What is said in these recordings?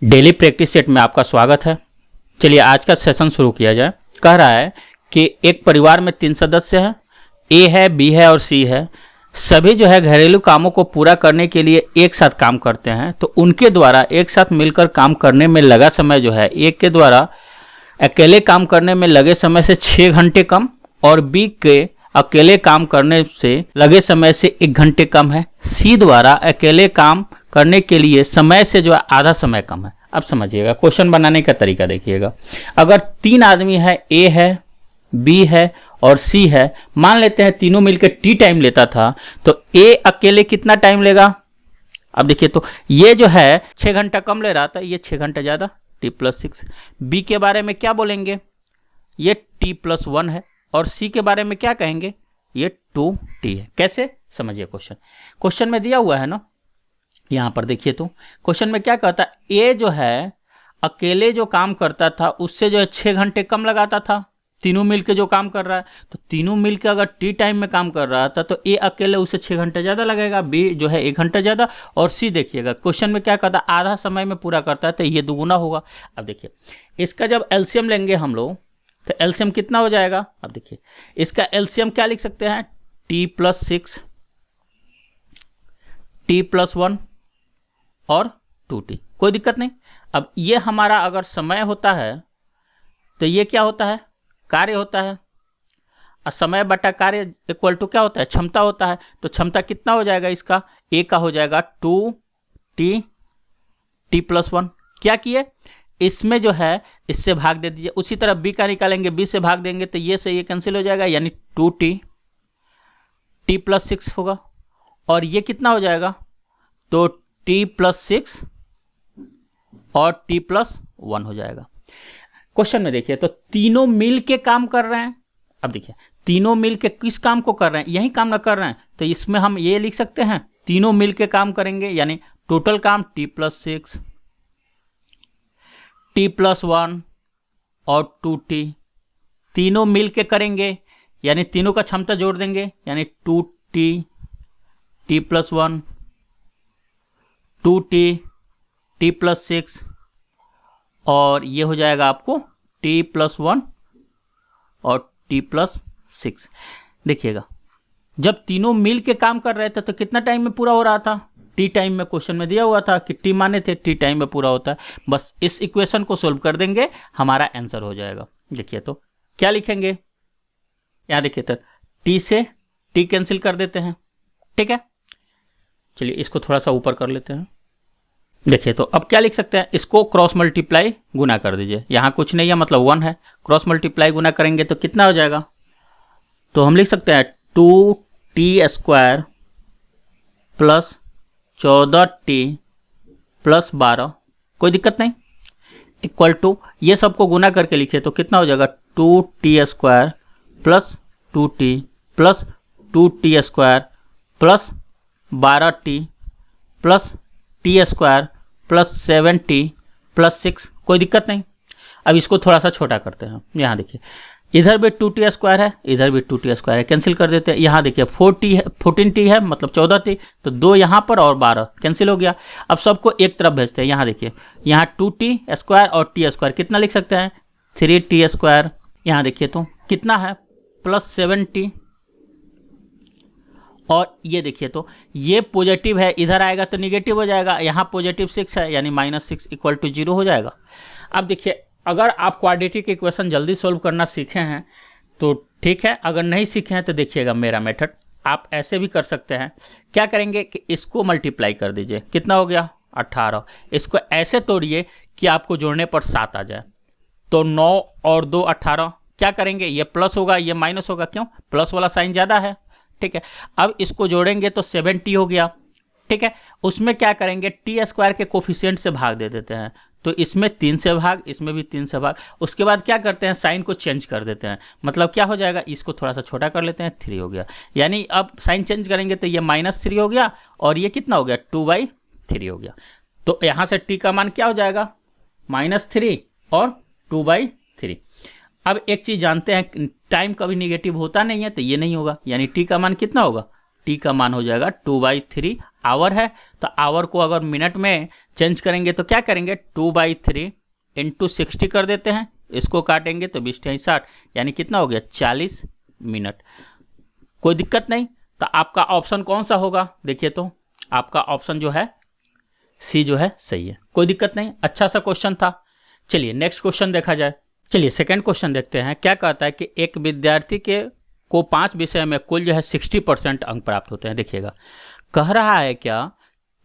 Daily practice set में आपका स्वागत है। चलिए आज का सेशन शुरू किया जाए। कह रहा है कि एक परिवार में 3 सदस्य हैं, ए है, बी है और सी है। सभी जो है घरेलू कामों को पूरा करने के लिए एक साथ काम करते हैं। तो उनके द्वारा एक साथ मिलकर काम करने में लगा समय जो है, ए के द्वारा अकेले काम करने में लगे समय से 6 घंटे कम और बी के अकेले काम करने से लगे समय से 1 घंटे कम है। सी द्वारा अकेले काम करने के लिए समय से जो है आधा समय कम है। अब समझिएगा, क्वेश्चन बनाने का तरीका देखिएगा। अगर 3 आदमी है, ए है, बी है और सी है, मान लेते हैं तीनों मिलकर टी टाइम लेता था, तो ए अकेले कितना टाइम लेगा? अब देखिए, तो ये जो है 6 घंटा कम ले रहा था, ये 6 घंटा ज्यादा, t+6। बी के बारे में क्या बोलेंगे? ये t+1 है और सी के बारे में क्या कहेंगे? ये 2t है। कैसे समझिए, क्वेश्चन में दिया हुआ है ना। यहां पर देखिए, तो क्वेश्चन में क्या कहता है, ए जो है अकेले जो काम करता था उससे जो है 6 घंटे कम लगाता था। तीनों मिलके जो काम कर रहा है, तो तीनों मिलके अगर टी टाइम में काम कर रहा था तो ए अकेले उसे 6 घंटे ज्यादा लगेगा, बी जो है 1 घंटा ज्यादा, और सी देखिएगा क्वेश्चन में क्या कहता है, आधा समय में पूरा करता है, तो ये दुगुना होगा। अब देखिए, इसका जब एलसीएम लेंगे हम लोग तो एलसीएम कितना हो जाएगा? अब देखिए, इसका एलसीएम क्या लिख सकते हैं? t+6, t+1 और 2t। कोई दिक्कत नहीं। अब ये हमारा अगर समय होता है तो ये क्या होता है? कार्य होता है। और समय बटा कार्य इक्वल टू क्या होता है? क्षमता होता है। तो क्षमता कितना हो जाएगा इसका? ए का हो जाएगा 2t, t+1। क्या किए? इसमें जो है इससे भाग दे दीजिए। उसी तरह बी का निकालेंगे, बी से भाग देंगे तो ये से ये कैंसिल हो जाएगा, यानी 2t, t+6 होगा। और ये कितना हो जाएगा? तो t+6 और t+1 हो जाएगा। क्वेश्चन में देखिए, तो तीनों मिल के काम कर रहे हैं। अब देखिए, तीनों मिल के किस काम को कर रहे हैं? यही काम ना कर रहे हैं, तो इसमें हम ये लिख सकते हैं, तीनों मिल के काम करेंगे, यानी टोटल काम t+6, t+1 और 2t। तीनों मिल के करेंगे, यानी तीनों का क्षमता जोड़ देंगे, यानी 2t, t+1, 2t, t+6 और ये हो जाएगा आपको t+1 और t+6। देखिएगा, जब तीनों मिल के काम कर रहे थे तो कितना टाइम में पूरा हो रहा था? टी टाइम में। क्वेश्चन में दिया हुआ था कि टी माने थे, टी टाइम में पूरा होता है। बस इस इक्वेशन को सोल्व कर देंगे, हमारा आंसर हो जाएगा। देखिए, तो क्या लिखेंगे? यहां देखिए, तो टी से टी कैंसिल कर देते हैं, ठीक है। चलिए इसको थोड़ा सा ऊपर कर लेते हैं। देखिए, तो अब क्या लिख सकते हैं? इसको क्रॉस मल्टीप्लाई गुना कर दीजिए। यहाँ कुछ नहीं है, मतलब 1 है। क्रॉस मल्टीप्लाई गुना करेंगे तो कितना हो जाएगा? तो हम लिख सकते हैं 2t² प्लस 14t प्लस 12, कोई दिक्कत नहीं, इक्वल टू ये सबको गुना करके लिखिए तो कितना हो जाएगा? 2t² plus 2t plus 2t² plus 12t plus t² plus 7t plus 6, कोई दिक्कत नहीं। अब इसको थोड़ा सा छोटा करते हैं। यहाँ देखिए, इधर भी 2t² है, इधर भी 2t² है, कैंसिल कर देते हैं। यहाँ देखिए 4t है, 14t है, मतलब 14t, तो 2 यहाँ पर और 12 कैंसिल हो गया। अब सबको एक तरफ भेजते हैं। यहाँ देखिए, यहाँ 2t² और t² कितना लिख सकते हैं? 3t²। यहाँ देखिए तो कितना है? Plus 7t। और ये देखिए, तो ये पॉजिटिव है, इधर आएगा तो निगेटिव हो जाएगा। यहाँ पॉजिटिव 6 है, यानी -6 इक्वल टू 0 हो जाएगा। अब देखिए, अगर आप क्वाड्रेटिक इक्वेशन जल्दी सोल्व करना सीखे हैं तो ठीक है, अगर नहीं सीखे हैं तो देखिएगा मेरा मेथड, आप ऐसे भी कर सकते हैं। क्या करेंगे कि इसको मल्टीप्लाई कर दीजिए, कितना हो गया? 18। इसको ऐसे तोड़िए कि आपको जोड़ने पर 7 आ जाए। तो 9 और 2 18। क्या करेंगे? ये प्लस होगा, ये माइनस होगा, क्यों? प्लस वाला साइन ज़्यादा है, ठीक है। अब इसको जोड़ेंगे तो 7t हो गया, ठीक है। उसमें क्या करेंगे? t² के कोफिशिएंट से भाग दे देते हैं, तो इसमें 3 से भाग, इसमें भी 3 से भाग। उसके बाद क्या करते हैं? साइन को चेंज कर देते हैं, मतलब क्या हो जाएगा? इसको थोड़ा सा छोटा कर लेते हैं, 3 हो गया। यानी अब साइन चेंज करेंगे तो ये -3 हो गया और ये कितना हो गया? 2/3 हो गया। तो यहाँ से t का मान क्या हो जाएगा? -3 और 2/3। अब एक चीज जानते हैं, टाइम कभी निगेटिव होता नहीं है, तो ये नहीं होगा, यानी t का मान कितना होगा? t का मान हो जाएगा 2/3 आवर है तो आवर को अगर मिनट में चेंज करेंगे तो क्या करेंगे, 2/3 इंटू 60 कर देते हैं, इसको काटेंगे तो 20×60 यानी कितना हो गया 40 मिनट। कोई दिक्कत नहीं। तो आपका ऑप्शन कौन सा होगा, देखिए तो आपका ऑप्शन जो है सी जो है सही है, कोई दिक्कत नहीं। अच्छा सा क्वेश्चन था। चलिए नेक्स्ट क्वेश्चन देखा जाए। चलिए सेकंड क्वेश्चन देखते हैं। क्या कहता है कि एक विद्यार्थी को 5 विषय में कुल जो है 60% अंक प्राप्त होते हैं। देखिएगा कह रहा है क्या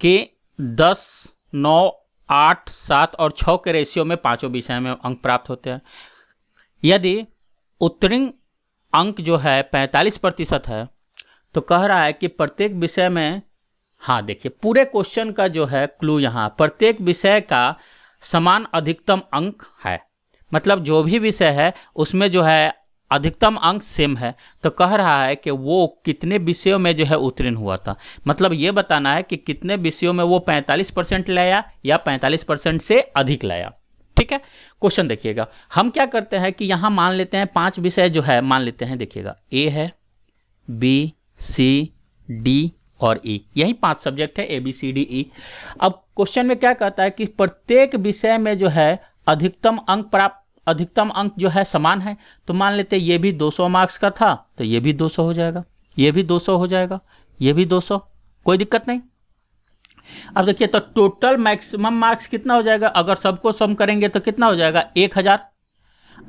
कि 10, 9, 8, 7 और 6 के रेशियो में पांचों विषय में अंक प्राप्त होते हैं। यदि उत्तीर्ण अंक जो है 45% है तो कह रहा है कि प्रत्येक विषय में, हाँ देखिए पूरे क्वेश्चन का जो है क्लू यहाँ, प्रत्येक विषय का समान अधिकतम अंक है, मतलब जो भी विषय है उसमें जो है अधिकतम अंक सेम है। तो कह रहा है कि वो कितने विषयों में जो है उत्तीर्ण हुआ था, मतलब ये बताना है कि कितने विषयों में वो 45% लाया या 45% से अधिक लाया। ठीक है, क्वेश्चन देखिएगा। हम क्या करते हैं कि यहाँ मान लेते हैं 5 विषय जो है मान लेते हैं। देखिएगा ए है, बी, सी, डी और ई, यही 5 सब्जेक्ट है, A B C D E. अब क्वेश्चन में क्या कहता है कि प्रत्येक विषय में जो है अधिकतम अंक जो है समान है। तो मान लेते हैं ये भी 200 मार्क्स का था तो ये भी 200 हो जाएगा, ये भी 200 हो जाएगा, ये भी 200, कोई दिक्कत नहीं। अब देखिए तो टोटल मैक्सिमम मार्क्स कितना हो जाएगा, अगर सबको सम करेंगे तो कितना हो जाएगा 1000।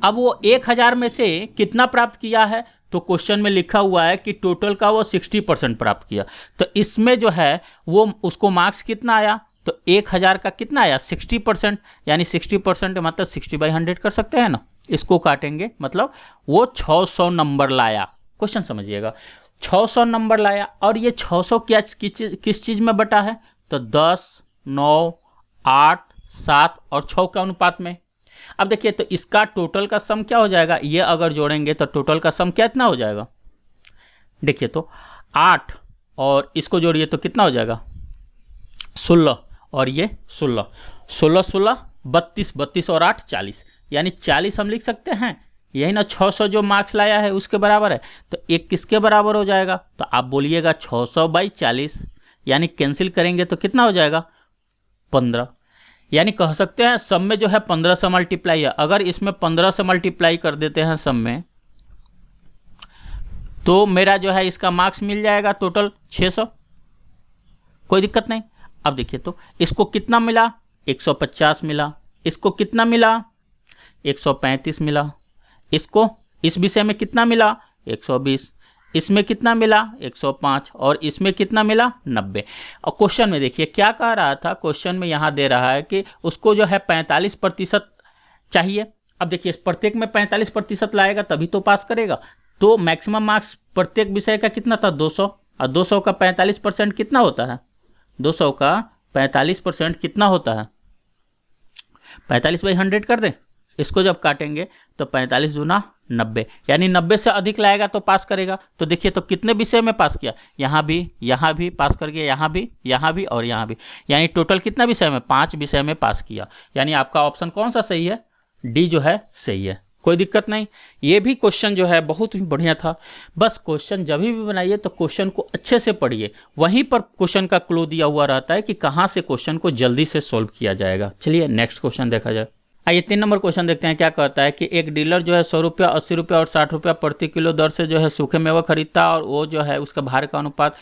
अब वो 1000 में से कितना प्राप्त किया है, तो क्वेश्चन में लिखा हुआ है कि टोटल का वो 60% प्राप्त किया। तो इसमें जो है वो उसको मार्क्स कितना आया, तो 1000 का कितना आया 60%, यानी 60% मतलब 60/100 कर सकते हैं ना। इसको काटेंगे मतलब वो 600 नंबर लाया। क्वेश्चन समझिएगा, 600 नंबर लाया। और ये 600 क्या किस चीज में बटा है, तो 10, 9, 8, 7 और 6 के अनुपात में। अब देखिए तो इसका टोटल का सम क्या हो जाएगा, ये अगर जोड़ेंगे तो टोटल का सम कितना हो जाएगा। देखिए तो 8 और इसको जोड़िए तो कितना हो जाएगा 16 और ये 16, 16, 16, 32, 32 और 8 40, यानी 40 हम लिख सकते हैं। यही ना 600 जो मार्क्स लाया है उसके बराबर है। तो एक किसके बराबर हो जाएगा, तो आप बोलिएगा 600/40, यानी कैंसिल करेंगे तो कितना हो जाएगा 15। यानी कह सकते हैं सम में जो है 15 से मल्टीप्लाई है। अगर इसमें 15 से मल्टीप्लाई कर देते हैं सम में तो मेरा जो है इसका मार्क्स मिल जाएगा टोटल 600, कोई दिक्कत नहीं। अब देखिए तो इसको कितना मिला 150 मिला, इसको कितना मिला 135 मिला, इसको इस विषय में कितना मिला 120, इसमें कितना मिला 105 और इसमें कितना मिला 90। और क्वेश्चन में देखिए क्या कह रहा था, क्वेश्चन में यहाँ दे रहा है कि उसको जो है 45% चाहिए। अब देखिए प्रत्येक में 45% लाएगा तभी तो पास करेगा। तो मैक्सिमम मार्क्स प्रत्येक विषय का कितना था 200, और 200 का 45% कितना होता है, 200 का 45% कितना होता है 45/100 कर दें। इसको जब काटेंगे तो 45 दूना 90, यानी 90 से अधिक लाएगा तो पास करेगा। तो देखिए तो कितने विषय में पास किया, यहाँ भी पास कर गया, यहाँ भी और यहाँ भी, यानी टोटल कितना विषय में 5 विषय में पास किया। यानी आपका ऑप्शन कौन सा सही है, डी जो है सही है, कोई दिक्कत नहीं। ये भी क्वेश्चन जो है बहुत ही बढ़िया था। बस क्वेश्चन जब भी बनाइए तो क्वेश्चन को अच्छे से पढ़िए, वहीं पर क्वेश्चन का क्लू दिया हुआ रहता है कि कहाँ से क्वेश्चन को जल्दी से सोल्व किया जाएगा। चलिए नेक्स्ट क्वेश्चन देखा जाए। आइए 3 नंबर क्वेश्चन देखते हैं। क्या कहता है कि एक डीलर जो है 100 रुपया, 80 रुपया और 60 रुपया प्रति किलो दर से जो है सूखे मेवा खरीदता और वो जो है उसका भार का अनुपात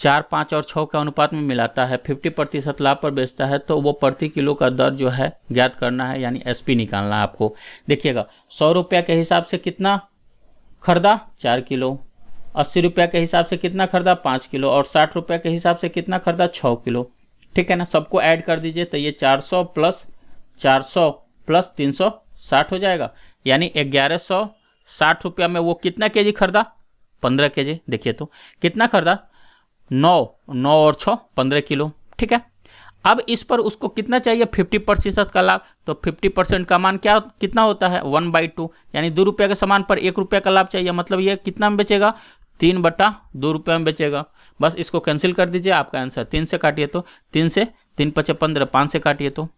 4, 5 और 6 के अनुपात में मिलाता है, 50% लाभ पर बेचता है। तो वो प्रति किलो का दर जो है ज्ञात करना है, यानी एसपी निकालना है आपको। देखिएगा 100 रुपया के हिसाब से कितना खरीदा 4 किलो, 80 रुपया के हिसाब से कितना खरीदा 5 किलो और 60 रुपया के हिसाब से कितना खरीदा 6 किलो। ठीक है ना, सबको ऐड कर दीजिए तो ये 400 प्लस 360 हो जाएगा, यानी 1160 रुपया में वो कितना केजी खरीदा 15 केजी। देखिए तो कितना खरीदा 9 और 6 15 किलो। ठीक है, अब इस पर उसको कितना चाहिए 50% का लाभ। तो 50% का मान कितना होता है 1/2, यानी 2 रुपये के सामान पर 1 रुपये का लाभ चाहिए, मतलब ये कितना में बेचेगा 3/2 रुपये में बेचेगा। बस इसको कैंसिल कर दीजिए, आपका आंसर 3 से काटिए तो 3 से 3 × 5 = 15, 5 से काटिए तो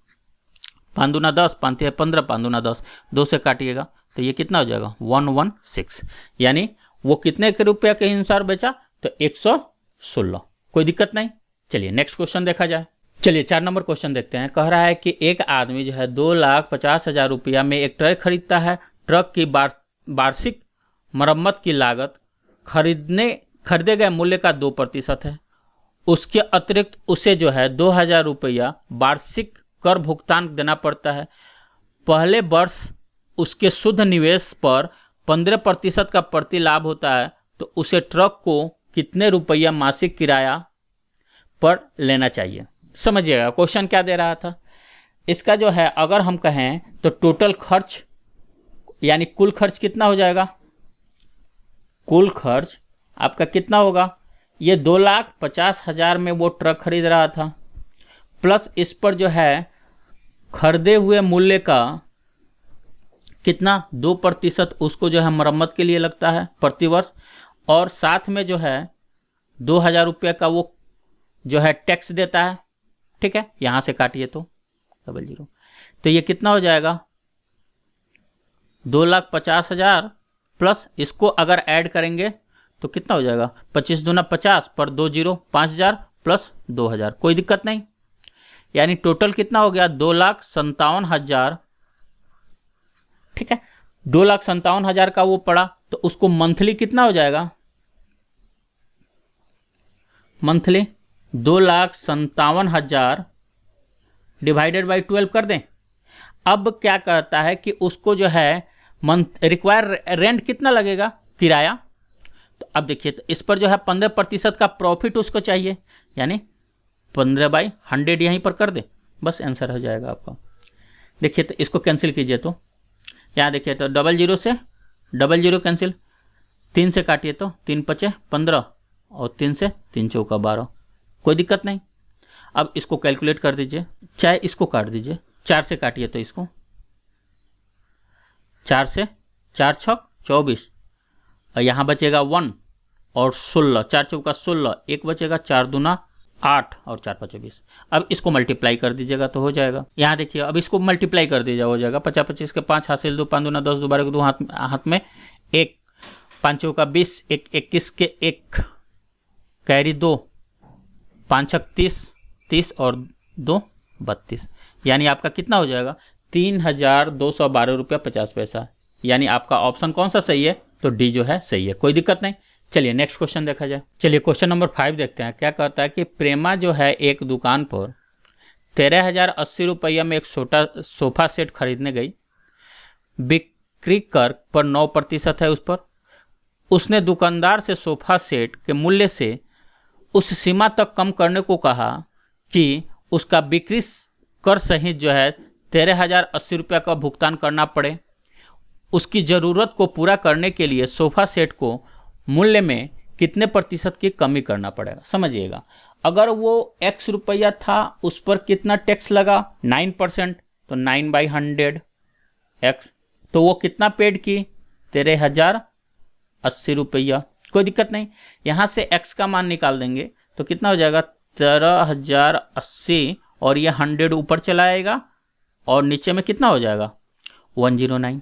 5 दूना 10, 5 × 15, 5 दूना 10, 2 से काटिएगा तो ये कितना हो जाएगा 116, यानी वो कितने के रुपये के अनुसार बेचा तो 116। कोई दिक्कत नहीं, चलिए नेक्स्ट क्वेश्चन देखा जाए। चलिए 4 नंबर क्वेश्चन देखते हैं। कह रहा है कि एक आदमी जो है 2,50,000 रुपया में एक ट्रक खरीदता है। ट्रक की वार्षिक मरम्मत की लागत खरीदे गए मूल्य का 2% है। उसके अतिरिक्त उसे जो है 2,000 रुपया वार्षिक कर भुगतान देना पड़ता है। पहले वर्ष उसके शुद्ध निवेश पर 15% का प्रति लाभ होता है, तो उसे ट्रक को कितने रुपया मासिक किराया पर लेना चाहिए। समझिएगा क्वेश्चन क्या दे रहा था। इसका जो है अगर हम कहें तो टोटल खर्च यानी कुल खर्च कितना हो जाएगा, कुल खर्च आपका कितना होगा, ये 2,50,000 में वो ट्रक खरीद रहा था, प्लस इस पर जो है खरीदे हुए मूल्य का कितना 2% उसको जो है मरम्मत के लिए लगता है प्रतिवर्ष, और साथ में जो है 2,000 रुपये का वो जो है टैक्स देता है। ठीक है, यहां से काटिए तो 00, तो ये कितना हो जाएगा 2,50,000 प्लस इसको अगर ऐड करेंगे तो कितना हो जाएगा 25 दूना 50 पर 2 0 5,000 प्लस 2,000, कोई दिक्कत नहीं। यानी टोटल कितना हो गया 2,57,000। ठीक है, 2,57,000 का वो पड़ा, तो उसको मंथली कितना हो जाएगा, मंथली 2,57,000 डिवाइडेड बाई 12 कर दें। अब क्या कहता है कि उसको जो है मंथ रिक्वायर रेंट कितना लगेगा, किराया। तो अब देखिए तो इस पर जो है 15% का प्रॉफिट उसको चाहिए, यानी 15/100 यहीं पर कर दे, बस आंसर हो जाएगा आपका। देखिए तो इसको कैंसिल कीजिए, तो यहाँ देखिए तो 00 से 00 कैंसिल, 3 से काटिए तो 3 5 15 और 3 से 3 चौका 12, कोई दिक्कत नहीं। अब इसको कैलकुलेट कर दीजिए, चाहे इसको काट दीजिए, 4 से काटिए तो इसको 4 से 4 छक 24, और यहाँ बचेगा 1 और 16, 4 चौका 16, 1 बचेगा, 4 दूना 8 और 4 5 20। अब इसको मल्टीप्लाई कर दीजिएगा तो हो जाएगा। यहाँ देखिए अब इसको मल्टीप्लाई कर दीजिए, हो जाएगा 50 25 के 5 हासिल 2 5 दूना 10 2 12 2 हाथ में 1, 5 चौका 20, 1 21 के 1 कैरी 2, 5 छक 30 और 2 32, यानी आपका कितना हो जाएगा 3,212 रुपया 50 पैसा। यानी आपका ऑप्शन कौन सा सही है, तो डी जो है सही है, कोई दिक्कत नहीं। चलिए नेक्स्ट क्वेश्चन देखा जाए। चलिए क्वेश्चन नंबर 5 देखते हैं। क्या कहता है कि प्रेमा जो है एक दुकान पर 13,080 रुपया में एक छोटा सोफा सेट खरीदने गई। बिक्री कर पर 9% है उस पर। उसने दुकानदार से सोफा सेट के मूल्य से उस सीमा तक कम करने को कहा कि उसका बिक्री कर सहित जो है 13,080 रुपया का भुगतान करना पड़े। उसकी ज़रूरत को पूरा करने के लिए सोफा सेट को मूल्य में कितने प्रतिशत की कमी करना पड़ेगा। समझिएगा, अगर वो x रुपया था उस पर कितना टैक्स लगा 9%, तो 9/100 x, तो वो कितना पेड की 13,080 रुपया, कोई दिक्कत नहीं। यहाँ से x का मान निकाल देंगे तो कितना हो जाएगा 13,080 और ये 100 ऊपर चला आएगा और नीचे में कितना हो जाएगा 109,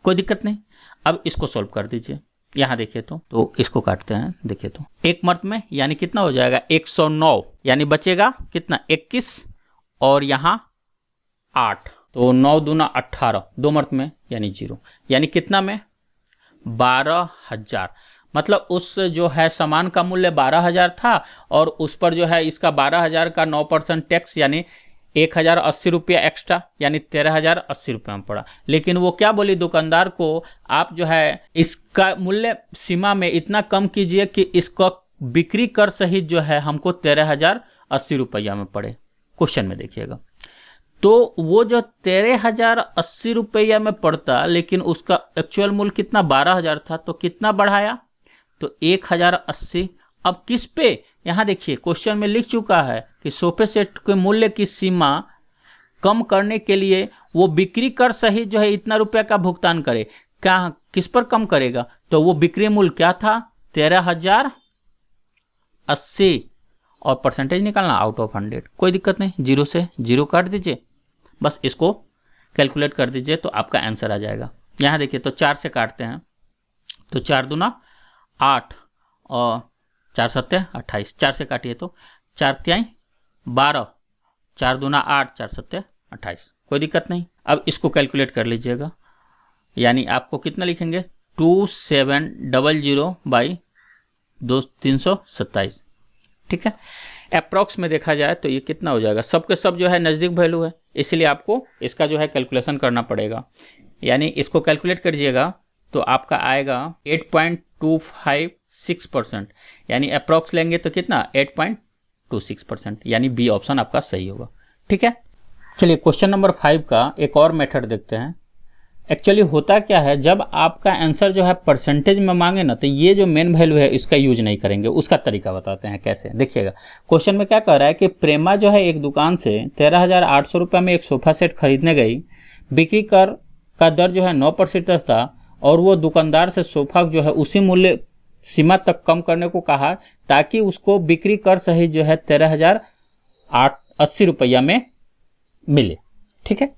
कोई दिक्कत नहीं। अब इसको सॉल्व कर दीजिए। यहाँ देखिए तो इसको काटते हैं, देखिए तो एक मर्त में यानी कितना हो जाएगा 109, यानी बचेगा कितना 21 और यहाँ 8, तो 9 दूना 18, 2 मर्त में यानी 0, यानी कितना में 12,000। मतलब उस जो है सामान का मूल्य 12,000 था और उस पर जो है इसका 12,000 का 9% टैक्स यानी 1,080 रुपया एक्स्ट्रा, यानी 13,080 रुपये में पड़ा। लेकिन वो क्या बोली दुकानदार को, आप जो है इसका मूल्य सीमा में इतना कम कीजिए कि इसका बिक्री कर सहित जो है हमको 13,080 रुपया में पड़े। क्वेश्चन में देखिएगा, तो वो जो 13,080 रुपया में पड़ता लेकिन उसका एक्चुअल मूल्य कितना 12,000 था, तो कितना बढ़ाया तो 1,080। अब किस पे, यहाँ देखिए क्वेश्चन में लिख चुका है कि सोफे सेट के मूल्य की सीमा कम करने के लिए वो बिक्री कर सहित जो है इतना रुपया का भुगतान करे। क्या किस पर कम करेगा, तो वो बिक्री मूल्य क्या था 13,080 और परसेंटेज निकालना आउट ऑफ 100, कोई दिक्कत नहीं, 0 से 0 काट दीजिए, बस इसको कैलकुलेट कर दीजिए तो आपका आंसर आ जाएगा। यहाँ देखिए तो 4 से काटते हैं तो 4 दूना 8 और 4 7 28, 4 से काटिए तो 4 तिहाई 12, 4 दूना 8, 4 सत्ते 28, कोई दिक्कत नहीं। अब इसको कैलकुलेट कर लीजिएगा, यानी आपको कितना लिखेंगे 2700 बाई 327, ठीक है। अप्रॉक्स में देखा जाए तो ये कितना हो जाएगा, सबके सब जो है नज़दीक वैल्यू है, इसलिए आपको इसका जो है कैलकुलेशन करना पड़ेगा। यानी इसको कैलकुलेट करिएगा तो आपका आएगा 8.256%, यानी अप्रॉक्स लेंगे तो कितना 8.26%, यानी बी ऑप्शन आपका सही होगा, ठीक है। चलिए क्वेश्चन नंबर 5 का एक और मेथड देखते हैं। एक्चुअली होता क्या है, जब आपका आंसर जो है परसेंटेज में मांगे ना, तो ये जो मेन वैल्यू है इसका यूज नहीं करेंगे, उसका तरीका बताते हैं कैसे। देखिएगा क्वेश्चन में क्या कह रहा है कि प्रेमा जो है एक दुकान से 13,800 रुपये में एक सोफा सेट खरीदने गई, बिक्री कर का दर जो है 9% था और वो दुकानदार से सोफा जो है उसी मूल्य सीमा तक कम करने को कहा ताकि उसको बिक्री कर सहित जो है 13,880 रुपया में मिले, ठीक है।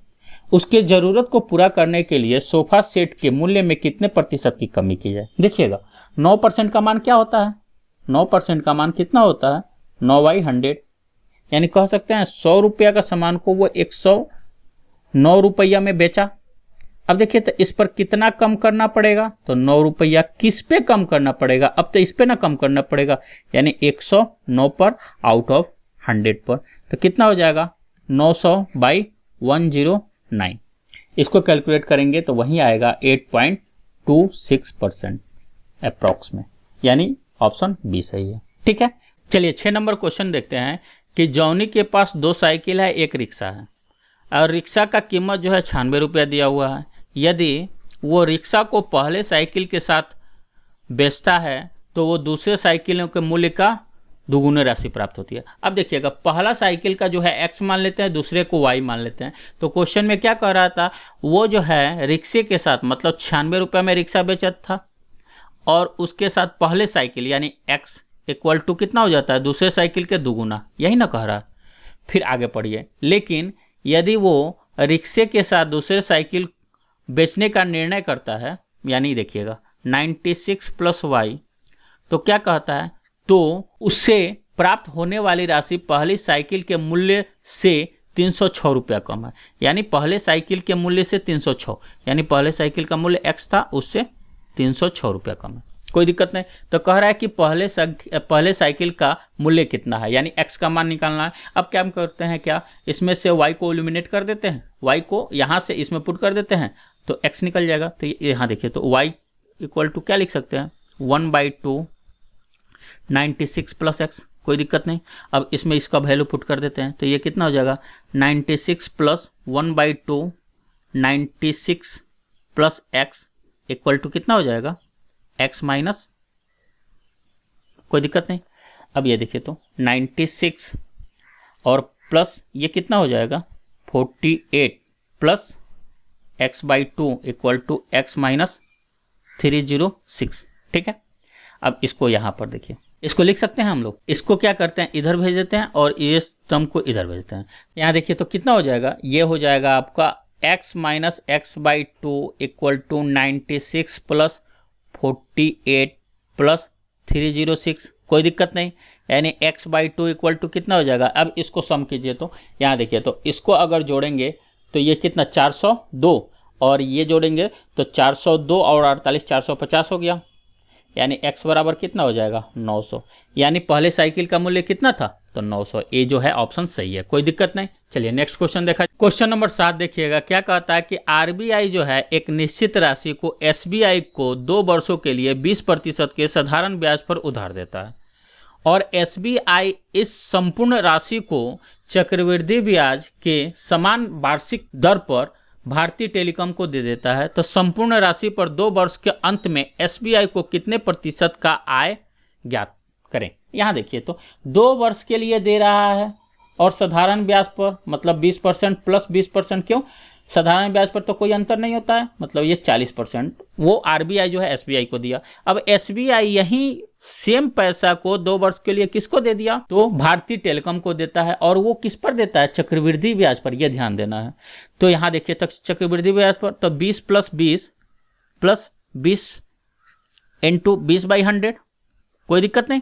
उसके जरूरत को पूरा करने के लिए सोफा सेट के मूल्य में कितने प्रतिशत की कमी की जाए। देखिएगा 9% का मान क्या होता है, 9% का मान कितना होता है 9/100, यानी कह सकते हैं 100 रुपया का सामान को वो 109 रुपया में बेचा। अब देखिए तो इस पर कितना कम करना पड़ेगा, तो 9 रुपया किस पे कम करना पड़ेगा, अब तो इस पे ना कम करना पड़ेगा, यानी 109 पर आउट ऑफ 100 पर, तो कितना हो जाएगा 900/109। इसको कैलकुलेट करेंगे तो वही आएगा 8.26% अप्रॉक्स में, यानी ऑप्शन बी सही है, ठीक है। चलिए 6 नंबर क्वेश्चन देखते हैं कि जॉनी के पास 2 साइकिल है, एक रिक्शा है और रिक्शा का कीमत जो है 96 रुपया दिया हुआ है। यदि वो रिक्शा को पहले साइकिल के साथ बेचता है तो वो दूसरे साइकिलों के मूल्य का दुगुनी राशि प्राप्त होती है। अब देखिएगा पहला साइकिल का जो है x मान लेते हैं, दूसरे को y मान लेते हैं। तो क्वेश्चन में क्या कह रहा था, वो जो है रिक्शे के साथ मतलब 96 रुपये में रिक्शा बेचा था और उसके साथ पहले साइकिल यानी x इक्वल टू कितना हो जाता है दूसरे साइकिल के दुगुना, यही ना कह रहा। फिर आगे पढ़िए, लेकिन यदि वो रिक्शे के साथ दूसरे साइकिल बेचने का निर्णय करता है, यानी देखिएगा 96 + y, तो क्या कहता है, तो उससे प्राप्त होने वाली राशि पहली साइकिल के मूल्य से 306 रुपया कम है, यानी पहले साइकिल के मूल्य से 306, यानी पहले साइकिल का मूल्य x था उससे 306 रुपया कम है, कोई दिक्कत नहीं। तो कह रहा है कि पहले साइकिल का मूल्य कितना है, यानी x का मान निकालना है। अब क्या हम करते हैं, क्या इसमें से y को एलिमिनेट कर देते हैं, y को यहाँ से इसमें पुट कर देते हैं तो x निकल जाएगा। तो यहाँ देखिए तो y इक्वल टू क्या लिख सकते हैं 1/2 96 + x, कोई दिक्कत नहीं। अब इसमें इसका वैल्यू पुट कर देते हैं तो ये कितना हो जाएगा 96 + 1/2 96 + x इक्वल टू कितना हो जाएगा x माइनस, कोई दिक्कत नहीं। अब ये देखिए तो 96 और प्लस ये कितना हो जाएगा 48 + x/2 equal to x minus 306, ठीक है। अब इसको यहाँ पर देखिए, इसको लिख सकते हैं हम लोग, इसको क्या करते हैं इधर भेज देते हैं और इस टर्म को इधर भेजते हैं। यहाँ देखिए तो कितना हो जाएगा, ये हो जाएगा आपका x minus x/2 equal to 96 + 48 + 306, कोई दिक्कत नहीं, यानी x/2 इक्वल टू कितना हो जाएगा। अब इसको सम कीजिए तो यहाँ देखिए तो इसको अगर जोड़ेंगे तो ये कितना 402 और ये जोड़ेंगे तो 402 और 48 450 हो गया, यानी x बराबर कितना हो जाएगा 900, यानी पहले साइकिल का मूल्य कितना था तो 900। ये जो है ऑप्शन सही है, कोई दिक्कत नहीं। चलिए नेक्स्ट क्वेश्चन देखा, क्वेश्चन नंबर 7 देखिएगा, क्या कहता है कि आरबीआई जो है एक निश्चित राशि को एसबीआई को 2 वर्षों के लिए 20% के साधारण ब्याज पर उधार देता है और एसबीआई इस संपूर्ण राशि को चक्रवृद्धि ब्याज के समान वार्षिक दर पर भारतीय टेलीकॉम को दे देता है, तो संपूर्ण राशि पर 2 वर्ष के अंत में एसबीआई को कितने प्रतिशत का आय ज्ञात करें। यहाँ देखिए तो 2 वर्ष के लिए दे रहा है और साधारण ब्याज पर मतलब 20% प्लस 20%, क्यों साधारण ब्याज पर तो कोई अंतर नहीं होता है, मतलब ये 40% वो आरबीआई जो है एसबीआई को दिया। अब एसबीआई यही सेम पैसा को 2 वर्ष के लिए किसको दे दिया, तो भारतीय टेलीकॉम को देता है और वो किस पर देता है चक्रवृद्धि ब्याज पर, यह ध्यान देना है। तो यहाँ देखिए तक चक्रवृद्धि ब्याज पर तो 20 + 20 + 20 × 20/100, कोई दिक्कत नहीं।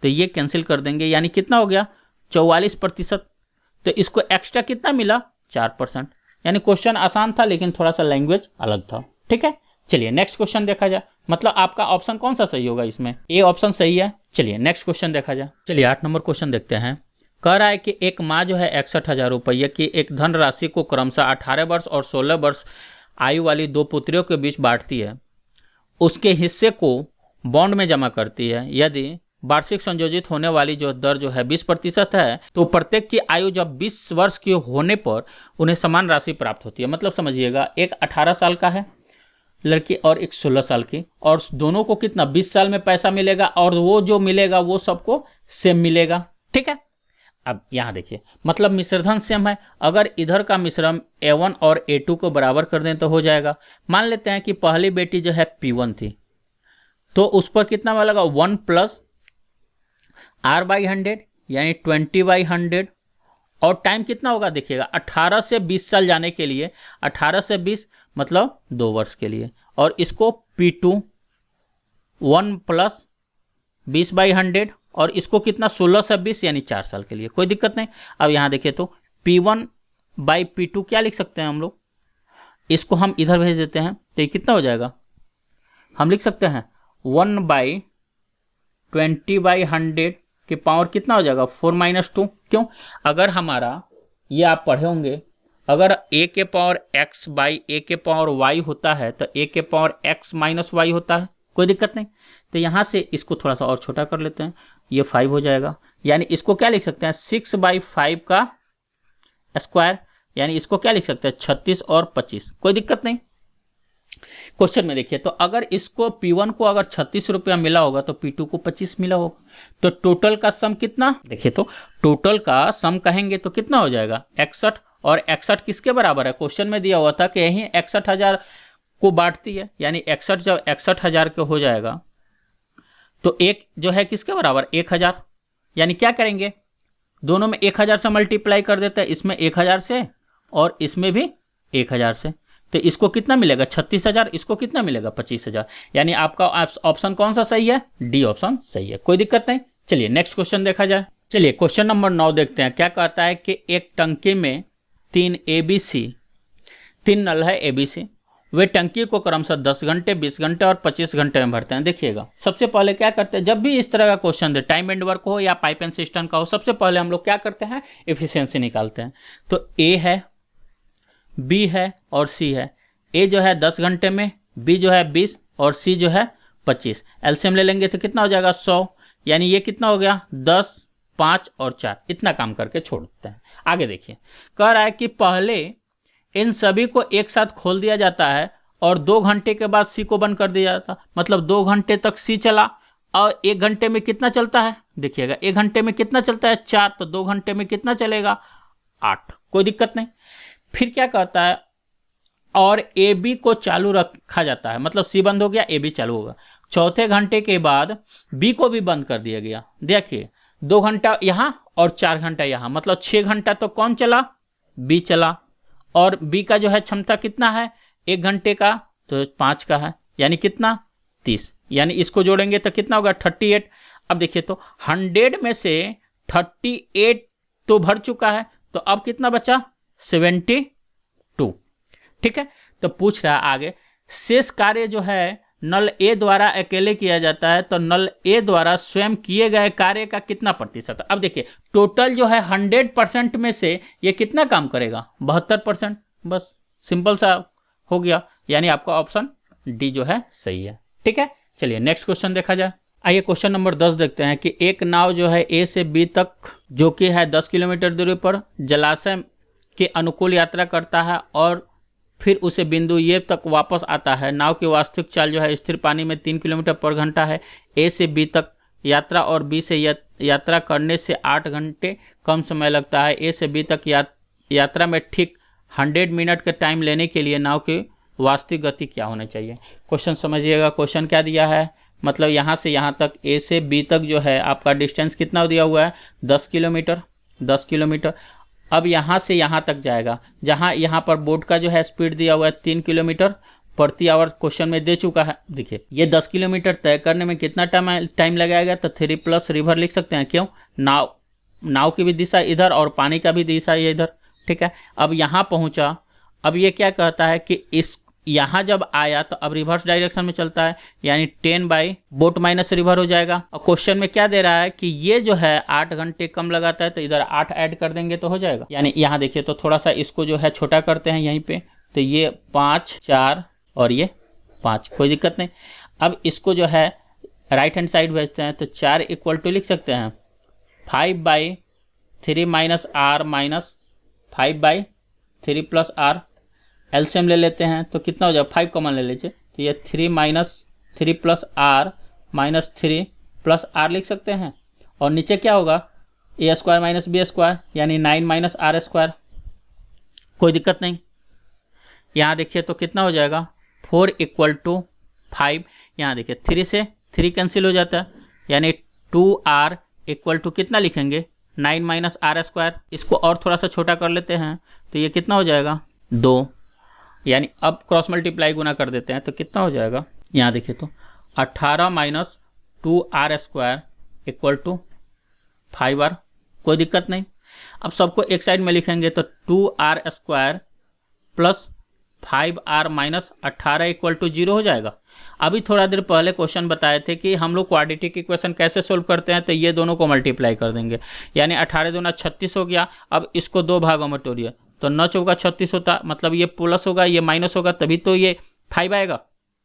तो ये कैंसिल कर देंगे, यानी कितना हो गया 44%, तो इसको एक्स्ट्रा कितना मिला 4%। यानी क्वेश्चन आसान था लेकिन थोड़ा सा लैंग्वेज अलग था। ठीक है, चलिए नेक्स्ट क्वेश्चन देखा जाए। मतलब आपका ऑप्शन कौन सा सही होगा इसमें, ए ऑप्शन सही है। चलिए नेक्स्ट क्वेश्चन देखा जाए। चलिए 8 नंबर क्वेश्चन देखते हैं। कह रहा है कि एक माँ जो है 61,000 रुपये की एक धनराशि को क्रमशः 18 वर्ष और 16 वर्ष आयु वाली 2 पुत्रियों के बीच बांटती है। उसके हिस्से को बॉन्ड में जमा करती है। यदि वार्षिक संयोजित होने वाली जो दर जो है 20% है, तो प्रत्येक की आयु जब 20 वर्ष की होने पर उन्हें समान राशि प्राप्त होती है। मतलब समझिएगा, एक 18 साल का है लड़की और एक 16 साल की, और दोनों को कितना 20 साल में पैसा मिलेगा, और वो जो मिलेगा वो सबको सेम मिलेगा। ठीक है, अब यहाँ देखिए, मतलब मिश्रधन सेम है। अगर इधर का मिश्रण A1 और A2 को बराबर कर दें तो हो जाएगा। मान लेते हैं कि पहली बेटी जो है P1 थी, तो उस पर कितना मिलेगा 1 + R/100 यानी 20/100, और टाइम कितना होगा देखिएगा 18 से 20 साल जाने के लिए, 18 से 20 मतलब 2 वर्ष के लिए। और इसको P2 1 + 20/100, और इसको कितना 16 से 20 यानी 4 साल के लिए। कोई दिक्कत नहीं। अब यहाँ देखिए तो P1/P2 क्या लिख सकते हैं हम लोग, इसको हम इधर भेज देते हैं तो ये कितना हो जाएगा, हम लिख सकते हैं 1/20/100 के पावर कितना हो जाएगा 4 - 2। क्यों, अगर हमारा ये आप पढ़े होंगे, अगर a के पावर x बाई a के पावर y होता है तो a के पावर x - y होता है। कोई दिक्कत नहीं। तो यहाँ से इसको थोड़ा सा और छोटा कर लेते हैं, ये 5 हो जाएगा। यानी इसको क्या लिख सकते हैं 6/5 का स्क्वायर, यानी इसको क्या लिख सकते हैं 36 और 25। कोई दिक्कत नहीं। क्वेश्चन में देखिए, तो अगर इसको P1 को अगर 36 रुपया मिला होगा तो P2 को 25 मिला होगा, तो टोटल का सम कितना, देखिए तो टोटल का सम कहेंगे तो कितना हो जाएगा 61, और 61 किसके बराबर है, क्वेश्चन में दिया हुआ था कि यही 61,000 को बांटती है। यानी 61 जब 61,000 के हो जाएगा तो एक जो है किसके बराबर 1000। यानी क्या करेंगे, दोनों में 1000 से मल्टीप्लाई कर देते हैं, इसमें 1000 से और इसमें भी 1000 से, तो इसको कितना मिलेगा 36,000, इसको कितना मिलेगा 25,000। यानी आपका ऑप्शन कौन सा सही है, डी ऑप्शन सही है। कोई दिक्कत नहीं। चलिए नेक्स्ट क्वेश्चन देखा जाए। चलिए क्वेश्चन नंबर 9 देखते हैं। क्या कहता है कि एक टंकी में 3 नल है ABC, वे टंकी को क्रमशः 10 घंटे, 20 घंटे और 25 घंटे में भरते हैं। देखिएगा, सबसे पहले क्या करते हैं, जब भी इस तरह का question they, time and work हो या पाइप एंड सिस्टम का हो, सबसे पहले हम लोग क्या करते हैं एफिशिएंसी निकालते हैं। तो A है, B है और C है। A जो है 10 घंटे में, B जो है 20 और C जो है 25। एलसीएम ले लेंगे तो कितना हो जाएगा 100। यानी ये कितना हो गया 10, 5 और 4, इतना काम करके छोड़ देते हैं। आगे देखिए, कह रहा है कि पहले इन सभी को एक साथ खोल दिया जाता है और 2 घंटे के बाद C को बंद कर दिया जाता है। मतलब 2 घंटे तक C चला, और 1 घंटे में कितना चलता है, देखिएगा 1 घंटे में कितना चलता है 4, तो 2 घंटे में कितना चलेगा 8। कोई दिक्कत नहीं। फिर क्या कहता है, और AB को चालू रखा जाता है। मतलब C बंद हो गया, AB चालू होगा। चौथे घंटे के बाद B को भी बंद कर दिया गया। देखिए 2 घंटा यहाँ और 4 घंटा यहाँ, मतलब 6 घंटा तो कौन चला, B चला। और B का जो है क्षमता कितना है 1 घंटे का, तो 5 का है, यानी कितना 30। यानी इसको जोड़ेंगे तो कितना होगा 38। अब देखिए तो 100 में से 38 तो भर चुका है, तो अब कितना बचा 72। ठीक है, तो पूछ रहा है आगे, शेष कार्य जो है नल A द्वारा अकेले किया जाता है, तो नल A द्वारा स्वयं किए गए कार्य का कितना प्रतिशत। अब देखिए टोटल जो है 100% में से ये कितना काम करेगा 72%। बस सिंपल सा हो गया। यानी आपका ऑप्शन डी जो है सही है। ठीक है, चलिए नेक्स्ट क्वेश्चन देखा जाए। आइए क्वेश्चन नंबर 10 देखते हैं कि एक नाव जो है A से B तक, जो कि है 10 किलोमीटर दूरी पर जलाशय के अनुकूल यात्रा करता है और फिर उसे बिंदु ये तक वापस आता है। नाव की वास्तविक चाल जो है स्थिर पानी में 3 किलोमीटर पर घंटा है। A से B तक यात्रा और B से यात्रा करने से 8 घंटे कम समय लगता है। A से B तक यात्रा में ठीक 100 मिनट का टाइम लेने के लिए नाव की वास्तविक गति क्या होनी चाहिए। क्वेश्चन समझिएगा, क्वेश्चन क्या दिया है, मतलब यहाँ से यहाँ तक A से B तक जो है आपका डिस्टेंस कितना दिया हुआ है 10 किलोमीटर। 10 किलोमीटर। अब यहाँ से यहाँ तक जाएगा, जहाँ यहाँ पर बोट का जो है स्पीड दिया हुआ है 3 किलोमीटर प्रति आवर क्वेश्चन में दे चुका है। देखिए ये 10 किलोमीटर तय करने में कितना टाइम लगाएगा, तो 3 + रिवर लिख सकते हैं। क्यों, नाव नाव की भी दिशा इधर और पानी का भी दिशा ये इधर, ठीक है। अब यहाँ पहुँचा, अब ये क्या कहता है कि इस यहाँ जब आया तो अब रिवर्स डायरेक्शन में चलता है, यानी 10 बाई बोट माइनस रिवर हो जाएगा। और क्वेश्चन में क्या दे रहा है कि ये जो है 8 घंटे कम लगाता है, तो इधर 8 ऐड कर देंगे तो हो जाएगा। यानी यहाँ देखिए तो थोड़ा सा इसको जो है छोटा करते हैं यहीं पे, तो ये 5 4 और ये 5, कोई दिक्कत नहीं। अब इसको जो है राइट हैंड साइड भेजते हैं, तो 4 इक्वल टू लिख सकते हैं 5 by 3 minus R minus 5 by 3 plus R. LCM ले लेते हैं तो कितना हो जाएगा, 5 कॉमन ले लीजिए, तो ये 3 minus 3 plus R minus 3 plus R लिख सकते हैं। और नीचे क्या होगा, A square minus B square, यानी 9 माइनस आर स्क्वायर, कोई दिक्कत नहीं। यहाँ देखिए तो कितना हो जाएगा 4 इक्वल टू 5, यहाँ देखिए 3 से 3 कैंसिल हो जाता है, यानी 2r इक्वल टू कितना लिखेंगे 9 माइनस आर स्क्वायर। इसको और थोड़ा सा छोटा कर लेते हैं, तो ये कितना हो जाएगा 2, यानी अब क्रॉस मल्टीप्लाई गुना कर देते हैं तो कितना हो जाएगा, यहाँ देखिए तो 18 minus 2r square equal to 5r, कोई दिक्कत नहीं। अब सबको एक साइड में लिखेंगे तो 2r square plus 5r minus 18 equal to 0 हो जाएगा। अभी थोड़ा देर पहले क्वेश्चन बताए थे कि हम लोग क्वाड्रेटिक इक्वेशन कैसे सोल्व करते हैं, तो ये दोनों को मल्टीप्लाई कर देंगे, यानी 18 दूना 36 हो गया। अब इसको 2 भागों में तोड़िए तो 9 चौका 36 होता, मतलब ये प्लस होगा ये माइनस होगा, तभी तो ये 5 आएगा,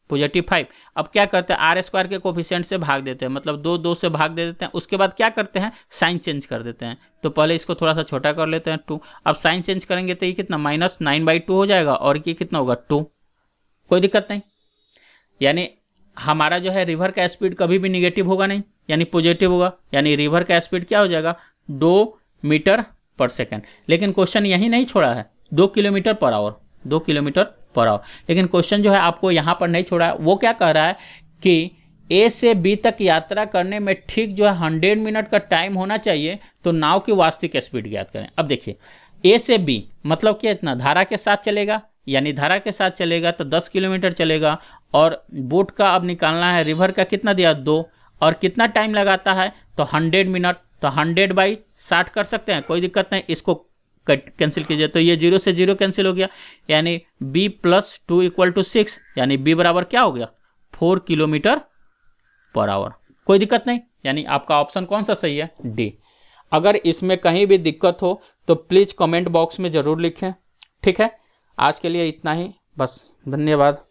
पॉजिटिव 5। अब क्या करते हैं, आर स्क्वायर के कोफिशिएंट से भाग देते हैं, मतलब 2 से भाग दे देते हैं। उसके बाद क्या करते हैं, साइन चेंज कर देते हैं। तो पहले इसको थोड़ा सा छोटा कर लेते हैं 2, अब साइन चेंज करेंगे तो ये कितना माइनस 9/2 हो जाएगा, और ये कितना होगा 2, कोई दिक्कत नहीं। यानी हमारा जो है रिवर का स्पीड कभी भी निगेटिव होगा नहीं, यानी पॉजिटिव होगा, यानी रिवर का स्पीड क्या हो जाएगा 2 मीटर पर सेकेंड। लेकिन क्वेश्चन यही नहीं छोड़ा है, 2 kilometre per hour, 2 kilometre per hour. लेकिन क्वेश्चन जो है आपको यहाँ पर नहीं छोड़ा है, वो क्या कह रहा है कि ए से बी तक यात्रा करने में ठीक जो है 100 मिनट का टाइम होना चाहिए, तो नाव की वास्तविक स्पीड ज्ञात करें। अब देखिए ए से बी मतलब क्या, इतना धारा के साथ चलेगा, यानी धारा के साथ चलेगा तो 10 किलोमीटर चलेगा, और बोट का अब निकालना है, रिवर का कितना दिया 2, और कितना टाइम लगाता है तो 100 मिनट, तो 100/60 कर सकते हैं, कोई दिक्कत नहीं। इसको कैंसिल कीजिए तो ये 0 से 0 कैंसिल हो गया, यानी b + 2 = 6, यानी b बराबर क्या हो गया 4 किलोमीटर पर आवर, कोई दिक्कत नहीं। यानी आपका ऑप्शन कौन सा सही है, डी। अगर इसमें कहीं भी दिक्कत हो तो प्लीज़ कमेंट बॉक्स में ज़रूर लिखें, ठीक है। आज के लिए इतना ही, बस, धन्यवाद।